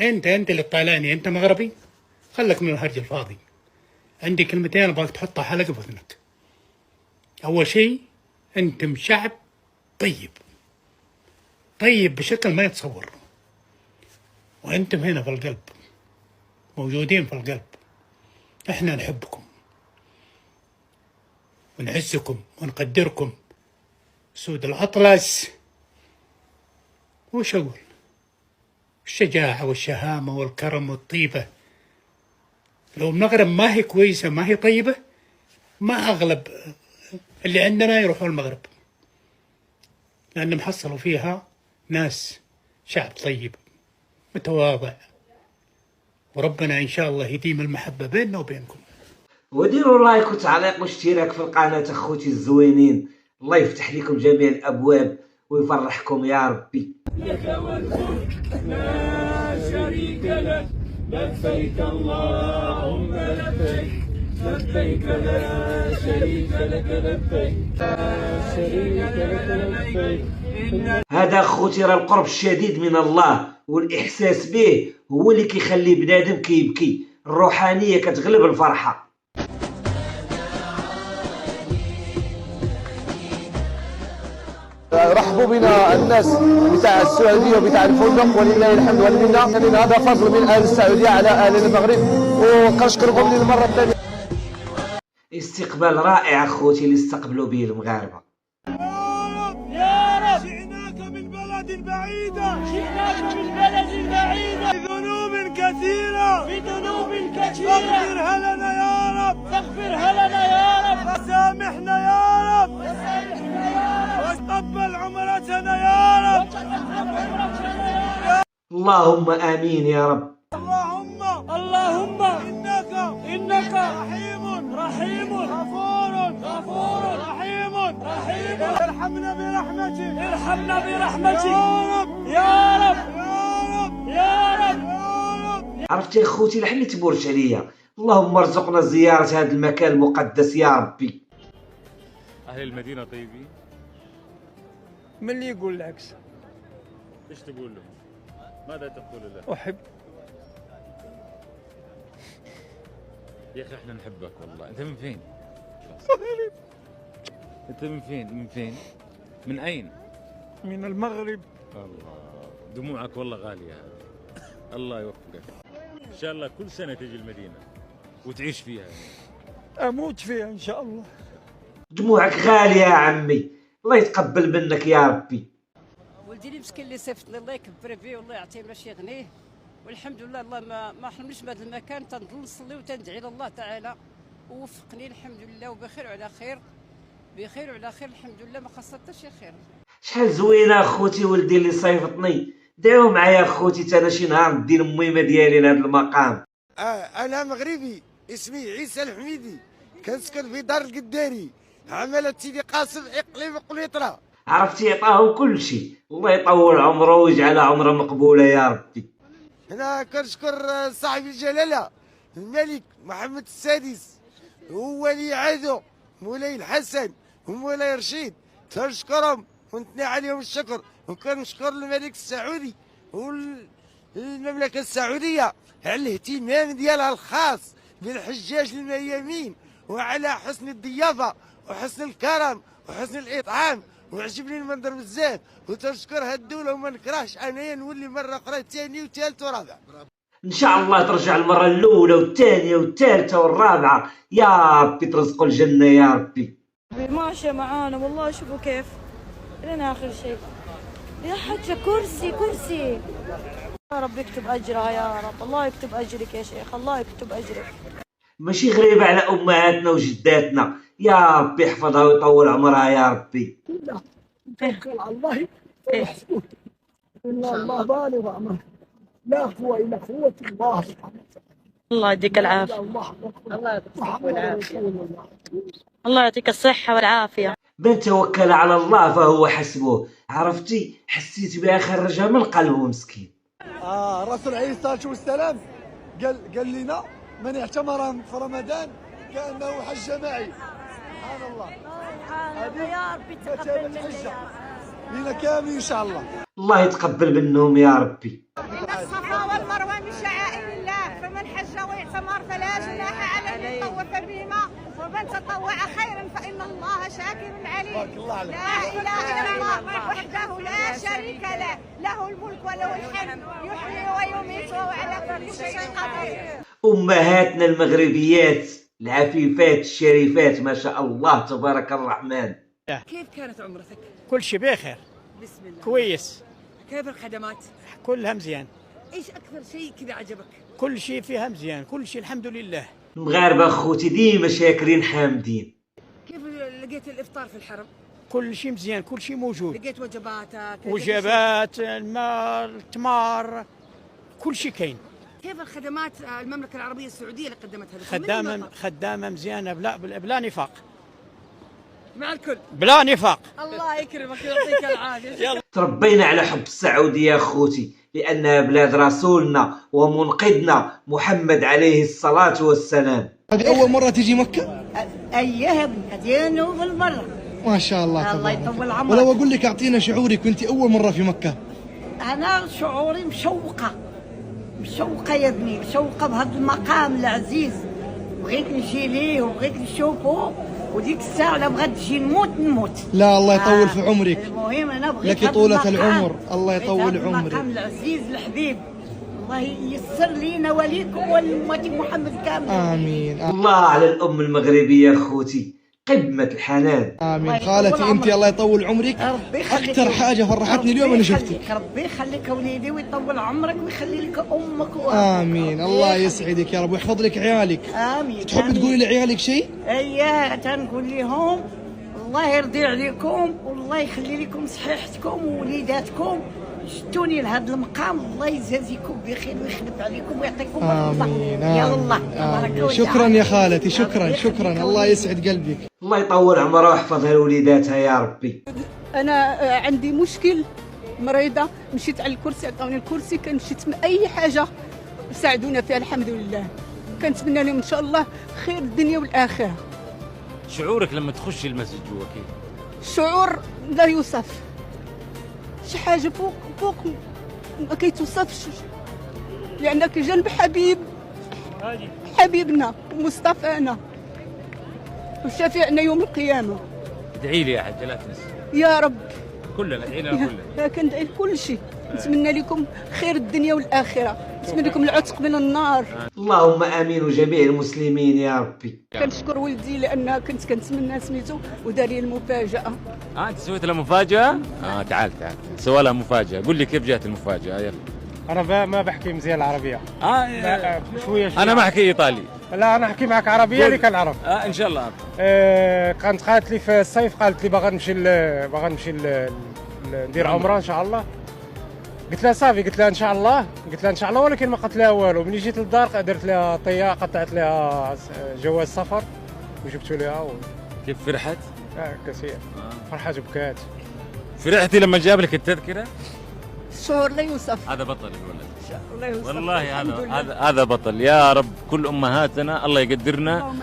انت اللي طالعني، انت مغربي، خلك من الهرج الفاضي. عندي كلمتين ابغاك تحطها حلقة في اذنك. اول شيء، انتم شعب طيب، طيب بشكل ما يتصور، وانتم هنا في القلب، موجودين في القلب. احنا نحبكم ونعزكم ونقدركم. سود الأطلس، وش أقول؟ الشجاعة والشهامة والكرم والطيبة. لو المغرب ما هي كويسة، ما هي طيبة، ما أغلب اللي عندنا يروحوا المغرب، لأنهم حصلوا فيها ناس شعب طيب متواضع، وربنا إن شاء الله يديم المحبة بيننا وبينكم. وديروا لايك وتعليق واشتراك في القناة اخوتي الزوينين. الله يفتح لكم جميع الابواب ويفرحكم يا ربي. لك والملك لا شريك لك، لبيك اللهم لبيك، لبيك لا شريك لك لبيك، لا شريك لك لبيك. هذا اخوتي راه القرب الشديد من الله والاحساس به هو اللي كيخلي بنادم كيبكي. الروحانية كتغلب الفرحة. رحبوا بنا الناس بتاع السعوديه وبتاع الفندق، ولله الحمد والمنه. لان هذا فضل من اهل السعوديه على اهل المغرب، وكنشكركم للمره الثانيه. استقبال رائع اخوتي اللي استقبلوا به المغاربه. يا رب جئناك من بلد بعيدة، جئناك من بلد بعيدة بذنوب كثيرة، بذنوب كثيرة. فاغفرها لنا يا رب، فاغفرها لنا يا رب، وسامحنا يا رب، وسامحنا يا رب، وتقبل عمرتنا يا رب، وتقبل يا رب. اللهم امين يا رب. اللهم إنك رحيم غفور رحيم. ارحمنا برحمتك يا رب. عرفتي اخوتي لحني تبورش عليا. اللهم ارزقنا زيارة هذا المكان المقدس يا ربي. أهل المدينة طيبين؟ من اللي يقول العكس؟ إيش تقول له؟ ماذا تقول له؟ أحب. يا أخي إحنا نحبك والله. أنت من فين؟ أنت من فين؟ من أين؟ من المغرب. الله، دموعك والله غالية. الله يوفقك. إن شاء الله كل سنة تجي المدينة وتعيش فيها. أموت فيها إن شاء الله. دموعك غالية يا عمي، الله يتقبل منك يا ربي. ولدي اللي مسكين اللي صيفط لي، الله يكبر به والله يعطيه باش يغنيه، والحمد لله. الله ما حرمنيش من هذا المكان. تنضل نصلي وتندعي لله تعالى ووفقني الحمد لله، وبخير وعلى خير، بخير وعلى خير الحمد لله، ما خاص حتى شي خير. شحال زوينه اخوتي ولدي اللي صيفطني. دعوا معايا اخوتي تا انا شي نهار ندير المهمه ديالي لهذا المقام. انا مغربي، اسمي عيسى الحميدي، كنسكن في دار القداري، عملت سيدي قاسم اقليم قليطره. عرفتي يعطاهم كل شيء. الله يطول عمره ويجعلها عمره مقبوله يا ربي. هنا كنشكر صاحب الجلاله الملك محمد السادس وولي عهده مولاي الحسن ومولاي رشيد، تنشكرهم ونثني عليهم الشكر. وكنشكر الملك السعودي والمملكه السعوديه على الاهتمام ديالها الخاص بالحجاج الميامين، وعلى حسن الضيافه وحسن الكرم وحسن الاطعام. وعجبني المنظر بزاف، وتنشكر هاد الدوله وما نكرهش انايا نولي مره اخرى ثاني وثالث ورابع. ان شاء الله ترجع المره الاولى والثانيه والثالثه والرابعه يا ربي، ترزقوا الجنه يا ربي. ماشيه معانا والله، شوفوا كيف لنا اخر شيء. يا حجه كرسي يا رب يكتب اجرها يا رب. الله يكتب اجرك يا شيخ، الله يكتب اجرك. ماشي غريبه على امهاتنا وجداتنا، يا ربي يحفظها ويطول عمرها يا ربي. توكل على الله وحسبه ان الله بالغ امره، لا قوه الا قوه الله سبحانه وتعالى. الله يديك العافيه. الله يعطيك الصحه والعافيه. الله يعطيك الصحه والعافيه. من توكل على الله فهو حسبه. عرفتي حسيت بها خرجها من قلبه مسكين. الرسول عليه الصلاه والسلام قال لنا من اعتمر في رمضان كانه حج معي. سبحان الله. يا ربي تقبل منا لينا كامل ان شاء الله. الله يتقبل منهم يا ربي. الصفا والمروة من شعائر الله، فمن حج واعتمر فلا جناح عليه أن يطوف بهما، ومن تطوع خيرا فإن الله شاكر عليم. لا إله إلا الله وحده لا شريك له، له الملك وله الحمد، يحيي ويميت وهو على كل شيء قدير. أمهاتنا المغربيات العفيفات الشريفات ما شاء الله تبارك الرحمن. كيف كانت عمرتك؟ كل شيء بخير. بسم الله. كويس. كيف الخدمات؟ كلها مزيان. ايش اكثر شيء كذا عجبك؟ كل شيء فيها مزيان، كل شيء الحمد لله. المغاربة خوتي ديما شاكرين حامدين. كيف لقيت الافطار في الحرم؟ كل شيء مزيان، كل شيء موجود. لقيت وجباتك؟ وجبات، الماء، التمر، كل شيء كاين. كيف الخدمات المملكة العربية السعودية اللي قدمتها لكم؟ خدامة مزيانة بلا نفاق. مع الكل. بلا نفاق. الله يكرمك ويعطيك العافية. تربينا على حب السعودية خوتي، لأنها بلاد رسولنا ومنقذنا محمد عليه الصلاة والسلام. هذه أول مرة تيجي مكة؟ أيها كثير بالمرة. ما شاء الله. الله يطول عمرك. ولو أقول لك أعطينا شعورك وأنت أول مرة في مكة. أنا شعوري مشوقة يا ابني، مشوقة بهذا المقام العزيز، بغيت نجي ليه وبغيت نشوفه، وديك الساعة لا بغيت نجي نموت. لا الله يطول في عمرك. المهم أنا بغيت لك طولة العمر، الله يطول عمرك. المقام العزيز الحبيب، الله ييسر لينا وليكم ولأمة محمد كامل. آمين. الله على الأم المغربية خوتي، قمة الحنان. آمين. خالتي أنت الله يطول عمرك، أكثر حاجة فرحتني اليوم أنا شفتك. ربي يخليك وليدي ويطول عمرك ويخلي لك أمك آمين. الله يسعدك يا رب ويحفظ لك عيالك. آمين. تحب تقولي لعيالك شيء؟ اييه تنقول لهم الله يرضي عليكم والله يخلي لكم صحيحتكم ووليداتكم، شدوني لهذا المقام، الله يجازيكم بخير ويخلف عليكم ويعطيكم العافيه. آمين. يا الله تبارك وتعالى. شكرا يا خالتي، شكرا الله يسعد قلبك. الله يطول عمرها ويحفظها لوليداتها يا ربي. انا عندي مشكل، مريضه، مشيت على الكرسي عطاوني الكرسي، كنمشيت من اي حاجه ساعدونا فيها الحمد لله. كنتمنى لهم ان شاء الله خير الدنيا والاخره. شعورك لما تخشي المسجد جوا كيف؟ شعور لا يوصف، شي حاجه فوق ما كيتوصفش، لانك جنب حبيبنا ومصطفانا وشفيعنا يوم القيامه. ادعي لي يا حاجه لا تنسي. يا رب كلنا ادعي لنا كلنا. كندعي لكل شيء، نتمنى لكم خير الدنيا والاخره، نتمنى لكم العتق من النار. اللهم امين وجميع المسلمين يا ربي. كنشكر ولدي لان كنت كنتمنى سميتو ودار لي المفاجاه. انت سويت لها مفاجاه؟ تعال سوى لها مفاجاه، قول لي كيف جات المفاجاه يلا. انا ما بحكي مزيان العربيه. شويه انا ما احكي ايطالي. لا انا احكي معك عربيه اللي كنعرف. ان شاء الله. كانت قالت لي في الصيف، قالت لي باغا نمشي ندير عمره ان شاء الله. قلت لها صافي، قلت لها ان شاء الله، ولكن ما قلت لها والو. ملي جيت للدار درت لها طيه، قطعت لها جواز سفر وجبته لها كيف فرحت؟ كثير. فرحت وبكات. فرحتي لما جاب لك التذكره؟ الشعور لا يوصف. هذا بطل الولد. لا يوصف والله هذا بطل. يا رب كل امهاتنا الله يقدرنا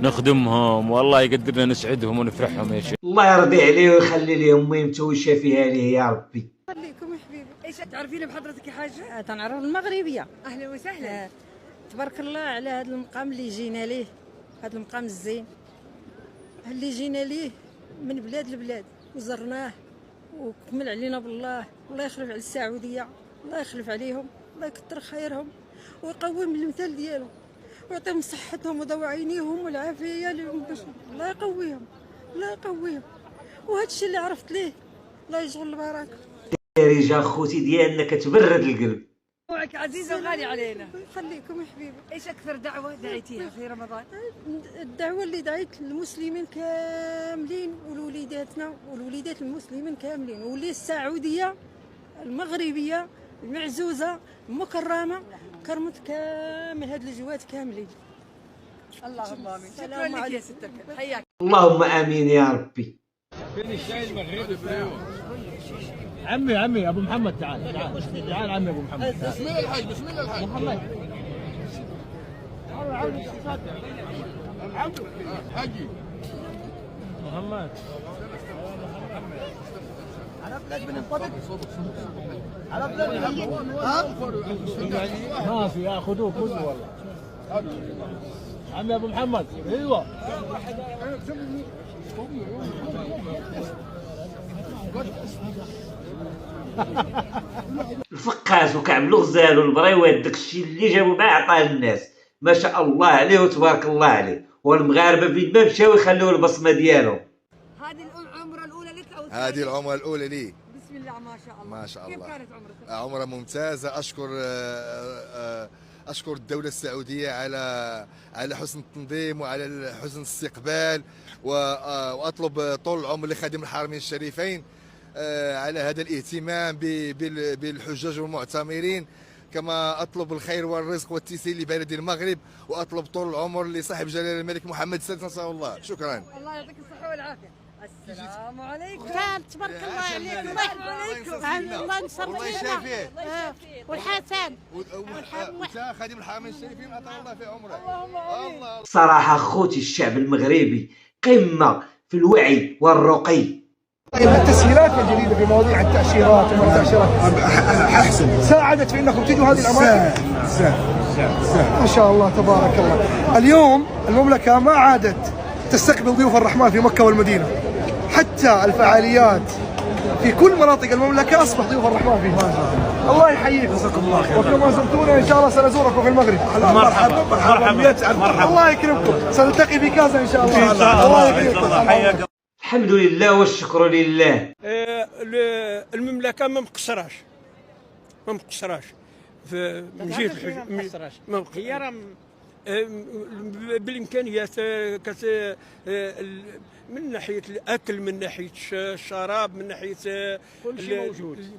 نخدمهم، والله يقدرنا نسعدهم ونفرحهم يا شيخ. الله يرضي عليه ويخلي لهم ميمته ويشافيها ليه يا ربي. خليكم يا حبيبي. ايش تعرفين بحضرتك يا حاجه؟ تنعرف المغربيه. اهلا وسهلا. تبارك الله على هذا المقام اللي جينا ليه، هذا المقام الزين اللي جينا ليه من بلاد لبلاد وزرناه وكمل علينا بالله. الله يخلف على السعوديه، الله يخلف عليهم، الله يكثر خيرهم ويقوم المثال ديالهم ويعطيهم صحتهم ودواعينيهم والعافيه لهم، باش الله يقويهم وهذا الشيء اللي عرفت ليه الله يجعل البركه. يا رجال خوتي ديالنا كتبرد القلب. موعك عزيز وغالي علينا. خليكم يا حبيبي. ايش اكثر دعوه دعيتيها في رمضان؟ الدعوه اللي دعيت للمسلمين كاملين ولوليداتنا ولوليدات المسلمين كاملين، واللي السعوديه المغربيه المعزوزه المكرمه كرمت كامل هاد الجوات كاملين. اللهم امين. شكرا لك يا ستر، حياك. اللهم امين يا ربي. فين الشاي المغربي؟ عمي ابو محمد، تعال عمي ابو محمد. بسم الله الحاج، محمد. حاجي محمد. على بلاد بن الطبق على بلاد ما في ياخذوه كله والله. عمي ابو محمد ايوه الفقاس وكعب الغزال والبريوات داكشي اللي جابوا معاه عطاه للناس، ما شاء الله عليه وتبارك الله عليه. والمغاربه فين ما مشاو يخليو البصمه ديالهم. هذه العمره الاولى لك او هذه العمره الاولى لي. بسم الله ما شاء الله. ما شاء الله. كيف كانت عمرك؟ عمره ممتازه. اشكر الدوله السعوديه على حسن التنظيم وعلى حسن الاستقبال، واطلب طول العمر لخادم الحرمين الشريفين على هذا الاهتمام بالحجاج والمعتمرين. كما اطلب الخير والرزق والتيسير لبلد المغرب، واطلب طول العمر لصاحب جلاله الملك محمد السادس نسأل الله. شكرا. الله يعطيك الصحه والعافيه. السلام عليكم. تبارك الله عليك. الله ينصر فينا والحسن وتا خادم الحرمين الشريفين عطاه الله في عمره. صراحه خوتي الشعب المغربي قمه في الوعي والرقي. التسهيلات الجديده في مواضيع التاشيرات احسن ساعدت في انكم تجوا هذه الاماكن. ما شاء الله تبارك الله. اليوم المملكه ما عادت تستقبل ضيوف الرحمن في مكه والمدينه، حتى الفعاليات في كل مناطق المملكه اصبح ضيوف الرحمن فيها. الله يحييكم. جزاكم الله خير. وكما زرتونا ان شاء الله سنزوركم في المغرب. مرحبا. الله يكرمكم. سنلتقي في كازا ان شاء الله. الله يكرمكم. الحمد لله والشكر لله. المملكه ما مقصراش من جهه الحج بالامكانيات من ناحيه الاكل، من ناحيه الشراب، من ناحيه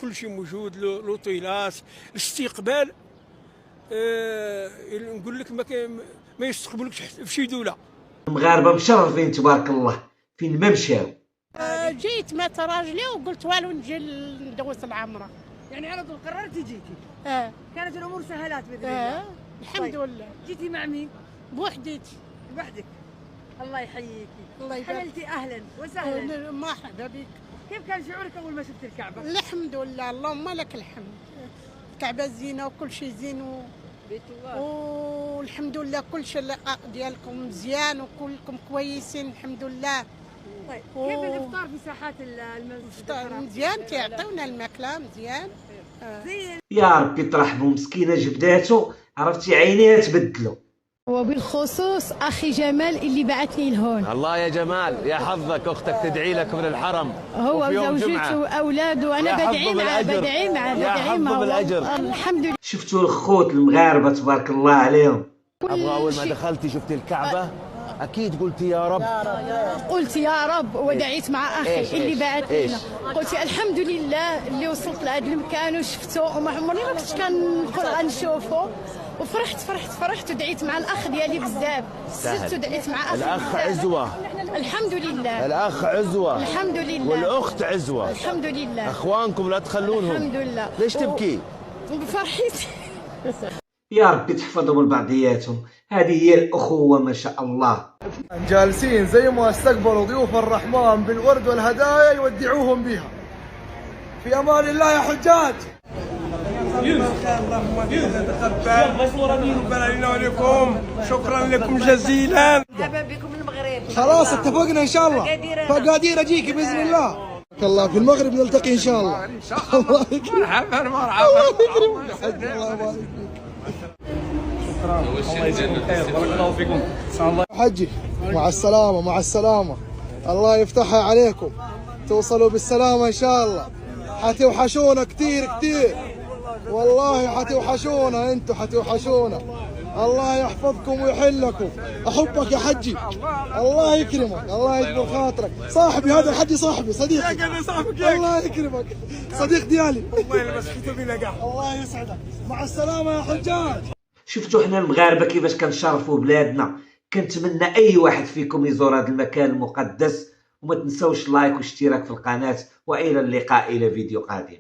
كل شيء موجود. لوطيلات، الاستقبال نقول لك ما يستقبلوكش في شي دوله. المغاربه مشرفين تبارك الله فين ما مشاو. جيت مات راجلي وقلت والو نجي ندوز العمره. يعني على طول قررتي جيتي؟ كانت الامور سهلات باذن الله. الحمد لله. جيتي مع مين؟ بوحديتي. بوحدك. الله يحييكي. الله يبارك. حللتي اهلا وسهلا. مرحبا بك. كيف كان شعورك اول ما شفت الكعبه؟ الحمد لله، اللهم لك الحمد. الكعبه زينه وكل شيء زين بيت الله، والحمد لله كل شيء ديالكم مزيان وكلكم كويسين الحمد لله. طيب كيف الافطار في ساحات المسجد؟ مزيان، تيعطيونا الماكله مزيان. يا ربي ترحموا مسكينه جبداتو، عرفتي عينيها تبدلوا. وبالخصوص اخي جمال اللي بعثني لهون. الله يا جمال، يا حظك اختك تدعي لك من الحرم. هو وزوجته واولاده وانا بدعي معه بالاجر. الحمد لله. شفتوا الخوت المغاربه تبارك الله عليهم. ابغى اول ما دخلتي شفتي الكعبه اكيد قلتي يا رب. قلت يا رب ودعيت مع اخي اللي بعث لنا. قلت الحمد لله اللي وصلت لهذا المكان وشفته، وما عمرني ما كنت كنقول غنشوفه، وفرحت ودعيت مع الاخ ديالي بزاف. زدت ودعيت مع اخي الاخ عزوه. الحمد لله. الاخ عزوه. الحمد لله. والاخت عزوه. الحمد لله. اخوانكم لا تخلونهم. الحمد لله. ليش تبكي؟ بفرحتي. يا ربي تحفظهم لبعضياتهم، هذه هي الأخوة ما شاء الله. جالسين زي ما استقبلوا ضيوف الرحمن بالورد والهدايا يودعوهم بها. في أمان الله يا حجاج. شكرا لكم جزيلا. مرحبا بكم المغرب. خلاص اتفقنا ان شاء الله. فقادير اجيك باذن الله. الله في المغرب نلتقي ان شاء الله. الله يكرمك. مرحبا الله يكرمك. الله يبارك فيك. حجي مع السلامة مع السلامة. الله يفتحها عليكم، توصلوا بالسلامة إن شاء الله. حتوحشونا كتير والله، حتوحشونا انتم، حتوحشونا. الله يحفظكم ويحلكم. احبك يا حجي. الله يكرمك، الله يجبر خاطرك. صاحبي هذا الحجي، صاحبي صديقي. الله يكرمك، صديق ديالي. الله يلبس بينا كاع. الله يسعدك. مع السلامة يا حجاج. شفتوا حنا المغاربه كيفاش كنشرفوا بلادنا. كنتمنى اي واحد فيكم يزور هذا المكان المقدس، وما تنسوش لايك واشتراك في القناه، والى اللقاء الى فيديو قادم.